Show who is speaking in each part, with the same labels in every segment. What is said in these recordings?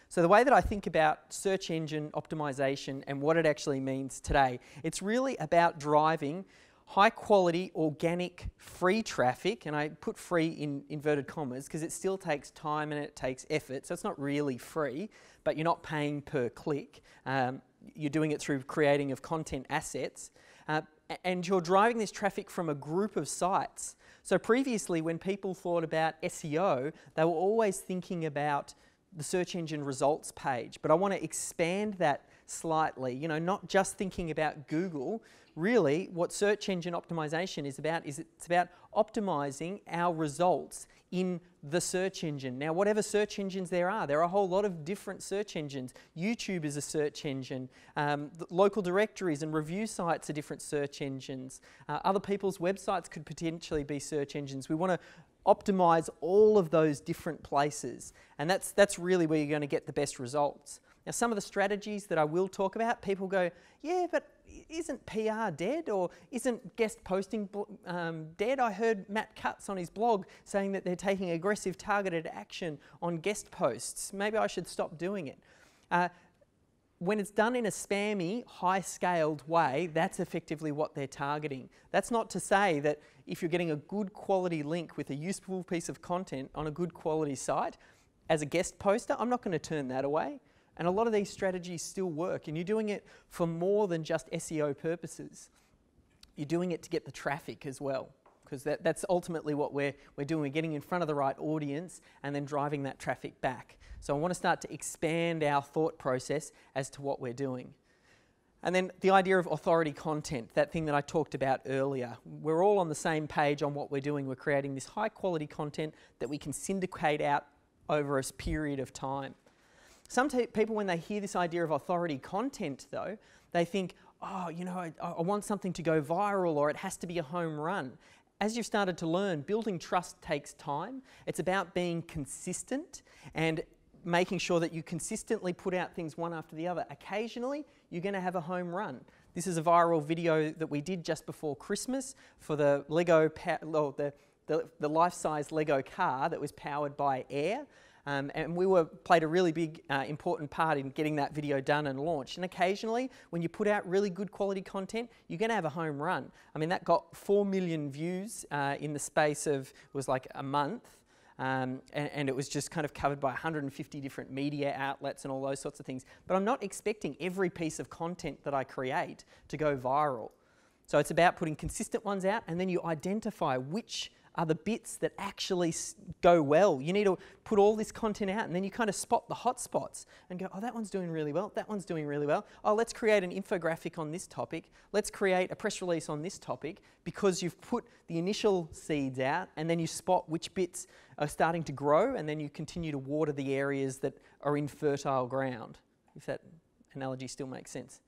Speaker 1: So the way that I think about search engine optimization and what it actually means today, it's really about driving high quality, organic, free traffic, and I put free in inverted commas because it still takes time and it takes effort, so it's not really free, but you're not paying per click. You're doing it through creating of content assets, and you're driving this traffic from a group of sites. So previously, when people thought about SEO, they were always thinking about the search engine results page, but I want to expand that slightly, you know, not just thinking about Google. Really, what search engine optimization is it's about optimizing our results in the search engine. Now, whatever search engines there are a whole lot of different search engines. YouTube is a search engine. Local directories and review sites are different search engines. Other people's websites could potentially be search engines. We want to optimize all of those different places, and that's really where you're going to get the best results. Now, some of the strategies that I will talk about, people go, yeah, but isn't PR dead, or isn't guest posting dead? I heard Matt Cutts on his blog saying that they're taking aggressive targeted action on guest posts. Maybe I should stop doing it. When it's done in a spammy, high-scaled way, that's effectively what they're targeting. That's not to say that if you're getting a good quality link with a useful piece of content on a good quality site, as a guest poster, I'm not going to turn that away. And a lot of these strategies still work, and you're doing it for more than just SEO purposes. You're doing it to get the traffic as well, because that's ultimately what we're doing. We're getting in front of the right audience and then driving that traffic back. So I want to start to expand our thought process as to what we're doing. And then the idea of authority content, that thing that I talked about earlier. We're all on the same page on what we're doing. We're creating this high quality content that we can syndicate out over a period of time. Some people, when they hear this idea of authority content, though, they think, oh, you know, I want something to go viral, or it has to be a home run. As you've started to learn, building trust takes time. It's about being consistent and making sure that you consistently put out things one after the other. Occasionally, you're going to have a home run. This is a viral video that we did just before Christmas for the Lego, the life-size Lego car that was powered by air. And we played a really big, important part in getting that video done and launched. And occasionally, when you put out really good quality content, you're going to have a home run. I mean, that got 4 million views in the space of, it was like a month. And it was just kind of covered by 150 different media outlets and all those sorts of things. But I'm not expecting every piece of content that I create to go viral. So it's about putting consistent ones out, and then you identify which are the bits that actually go well. You need to put all this content out, and then you kind of spot the hot spots and go, oh, that one's doing really well, that one's doing really well. Oh, let's create an infographic on this topic. Let's create a press release on this topic, because you've put the initial seeds out, and then you spot which bits are starting to grow, and then you continue to water the areas that are in fertile ground, if that analogy still makes sense.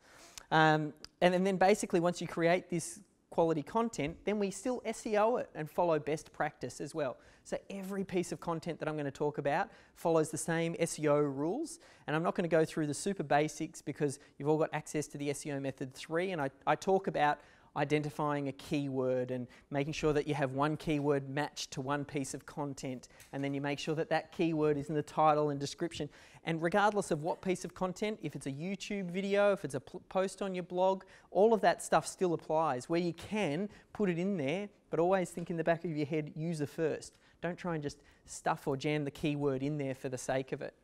Speaker 1: And then basically, once you create this quality content, then we still SEO it and follow best practice as well. So every piece of content that I'm going to talk about follows the same SEO rules, and I'm not going to go through the super basics because you've all got access to the SEO Method 3, and I talk about identifying a keyword and making sure that you have one keyword matched to one piece of content, and then you make sure that that keyword is in the title and description. And regardless of what piece of content, if it's a YouTube video, if it's a post on your blog, all of that stuff still applies. Where you can, put it in there, but always think in the back of your head, user first. Don't try and just stuff or jam the keyword in there for the sake of it.